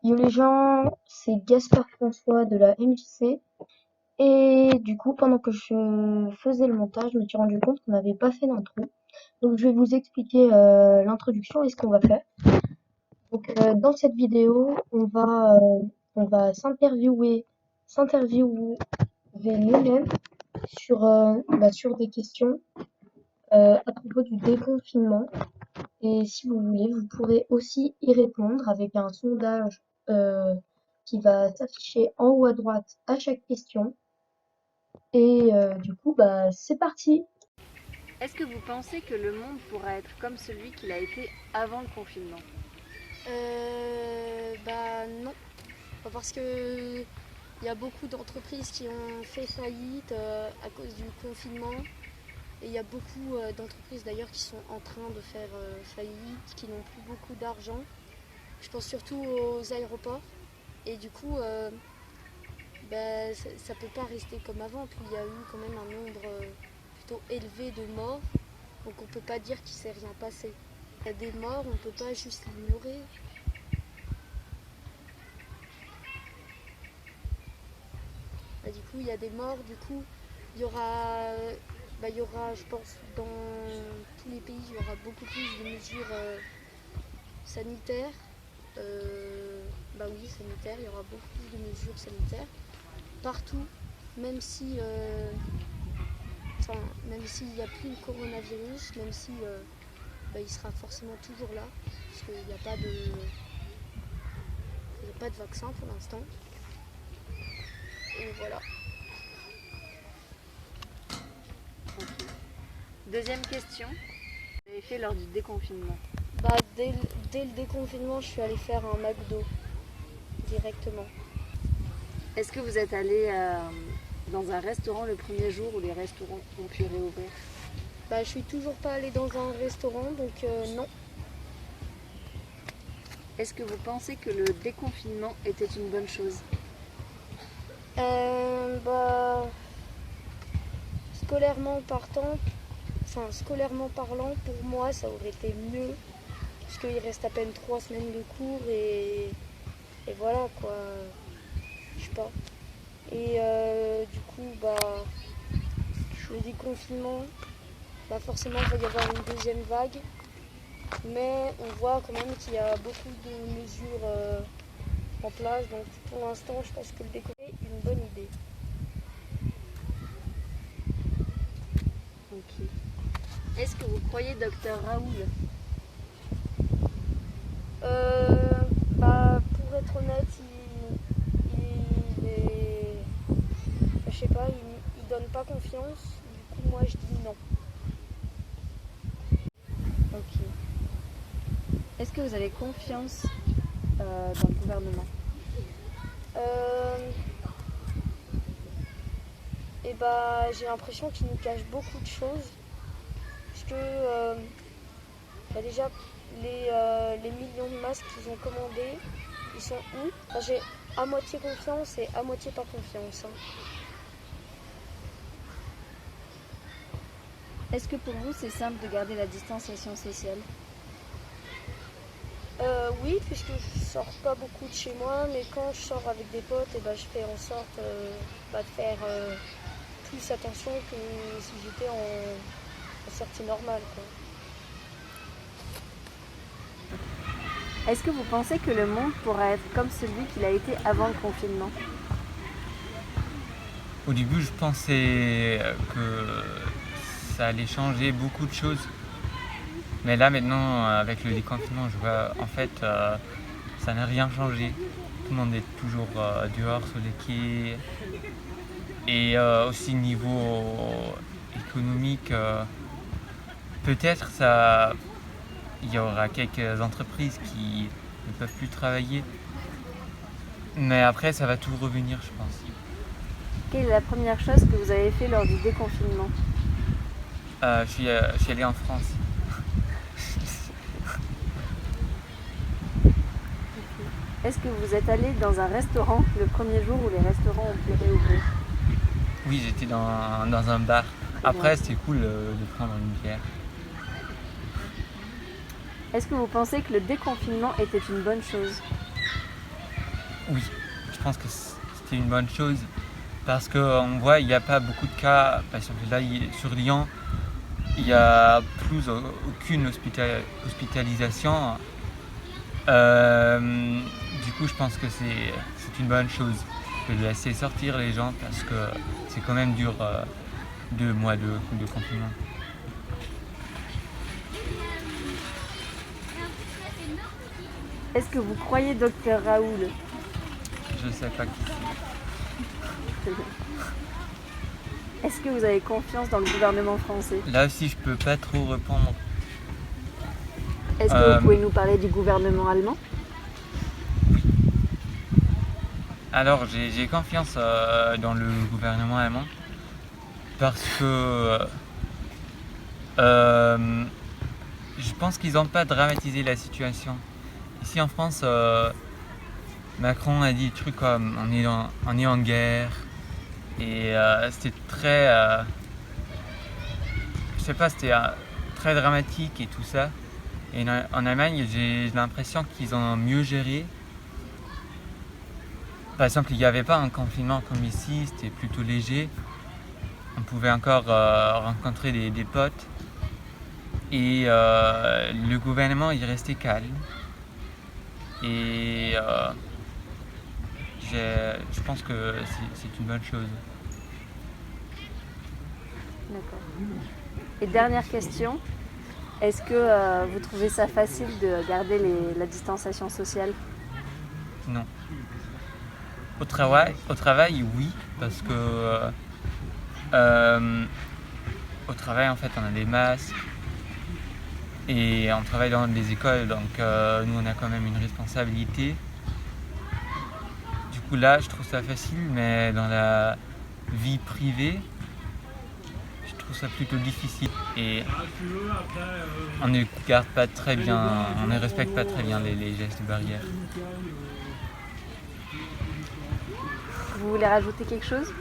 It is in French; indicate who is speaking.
Speaker 1: Yo les gens, c'est Gaspard François de la MJC. Et du coup, pendant que je faisais le montage, je me suis rendu compte qu'on n'avait pas fait d'intro. Donc je vais vous expliquer l'introduction et ce qu'on va faire. Donc dans cette vidéo, on va s'interviewer nous-mêmes sur des questions à propos du déconfinement. Et si vous voulez, vous pourrez aussi y répondre avec un sondage euh, qui va s'afficher en haut à droite à chaque question. Et du coup, bah, c'est parti.
Speaker 2: Est-ce que vous pensez que le monde pourra être comme celui qu'il a été avant le confinement?
Speaker 3: Bah non, parce que il y a beaucoup d'entreprises qui ont fait faillite à cause du confinement. Et il y a beaucoup d'entreprises d'ailleurs qui sont en train de faire faillite, qui n'ont plus beaucoup d'argent. Je pense surtout aux aéroports. Et du coup, bah, ça peut pas rester comme avant. Puis il y a eu quand même un nombre plutôt élevé de morts. Donc on peut pas dire qu'il s'est rien passé. Il y a des morts, on peut pas juste l'ignorer. Bah, du coup, il y a des morts. Du coup, il y aura, il y aura, je pense, dans tous les pays, il y aura beaucoup plus de mesures sanitaires. Bah oui, sanitaires. Il y aura beaucoup plus de mesures sanitaires partout, même si, même s'il n'y a plus le coronavirus, même si il sera forcément toujours là, parce qu'il n'y a pas de vaccin pour l'instant. Et voilà.
Speaker 2: Ok. Deuxième question. Vous avez fait lors du déconfinement?
Speaker 3: Bah, dès le déconfinement, je suis allée faire un McDo directement.
Speaker 2: Est-ce que vous êtes allé dans un restaurant le premier jour où les restaurants ont pu réouvrir?
Speaker 3: Bah, je suis toujours pas allée dans un restaurant, donc non.
Speaker 2: Est-ce que vous pensez que le déconfinement était une bonne chose?
Speaker 3: Bah, scolairement parlant, pour moi, ça aurait été mieux, parce qu'il reste à peine 3 semaines de cours et voilà quoi. Je sais pas. Et du coup, bah, le déconfinement, bah forcément, il va y avoir une deuxième vague. Mais on voit quand même qu'il y a beaucoup de mesures en place. Donc pour l'instant, je pense que le déconfinement est une bonne idée.
Speaker 2: Ok. Est-ce que vous croyez Docteur Raoul?
Speaker 3: Bah, pour être honnête, il est. Je sais pas, il donne pas confiance. Du coup, moi, je dis non.
Speaker 2: Ok. Est-ce que vous avez confiance dans le gouvernement?
Speaker 3: Et bah, j'ai l'impression qu'il nous cache beaucoup de choses. Parce que déjà, les millions de masques qu'ils ont commandés, ils sont où? Enfin, j'ai à moitié confiance et à moitié pas confiance. Hein.
Speaker 2: Est-ce que pour vous c'est simple de garder la distanciation sociale?
Speaker 3: Oui, puisque je sors pas beaucoup de chez moi, mais quand je sors avec des potes, et ben, je fais en sorte de faire plus attention que si j'étais en sortie normale. Quoi.
Speaker 2: Est-ce que vous pensez que le monde pourra être comme celui qu'il a été avant le confinement?
Speaker 4: Au début, je pensais que ça allait changer beaucoup de choses. Mais là, maintenant, avec le déconfinement, je vois en fait, ça n'a rien changé. Tout le monde est toujours dehors sur les quais. Et aussi niveau économique, peut-être il y aura quelques entreprises qui ne peuvent plus travailler. Mais après, ça va tout revenir, je pense.
Speaker 2: Quelle est la première chose que vous avez fait lors du déconfinement?
Speaker 4: Je suis allé en France.
Speaker 2: Est-ce que vous êtes allé dans un restaurant le premier jour où les restaurants ont pu réouvrir?
Speaker 4: Oui, j'étais dans un bar. Après, c'était cool de prendre une bière.
Speaker 2: Est-ce que vous pensez que le déconfinement était une bonne chose?
Speaker 4: oui, je pense que c'était une bonne chose parce qu'on voit il n'y a pas beaucoup de cas. Par exemple, là, sur Lyon, il n'y a plus aucune hospitalisation. Du coup, je pense que c'est une bonne chose de laisser sortir les gens parce que c'est quand même dur 2 mois de confinement.
Speaker 2: Est-ce que vous croyez docteur Raoul?
Speaker 4: Je sais pas qui c'est.
Speaker 2: Est-ce que vous avez confiance dans le gouvernement français?
Speaker 4: Là aussi, je peux pas trop répondre.
Speaker 2: Est-ce que vous pouvez nous parler du gouvernement allemand?
Speaker 4: Alors, j'ai confiance dans le gouvernement allemand parce que je pense qu'ils n'ont pas dramatisé la situation. Ici en France, Macron a dit des trucs comme on est en guerre et c'était très, je sais pas, c'était très dramatique et tout ça. Et en Allemagne, j'ai l'impression qu'ils ont mieux géré. Par exemple, il n'y avait pas un confinement comme ici, c'était plutôt léger. On pouvait encore rencontrer des potes. Et le gouvernement, il restait calme. Et je pense que c'est une bonne chose.
Speaker 2: D'accord. Et dernière question, est-ce que vous trouvez ça facile de garder la distanciation sociale?
Speaker 4: Non. Au travail, oui, parce que au travail, en fait, on a des masques et on travaille dans des écoles, donc nous, on a quand même une responsabilité. Du coup, là, je trouve ça facile, mais dans la vie privée, je trouve ça plutôt difficile. Et on ne garde pas très bien, on ne respecte pas très bien les gestes barrières.
Speaker 2: Vous voulez rajouter quelque chose?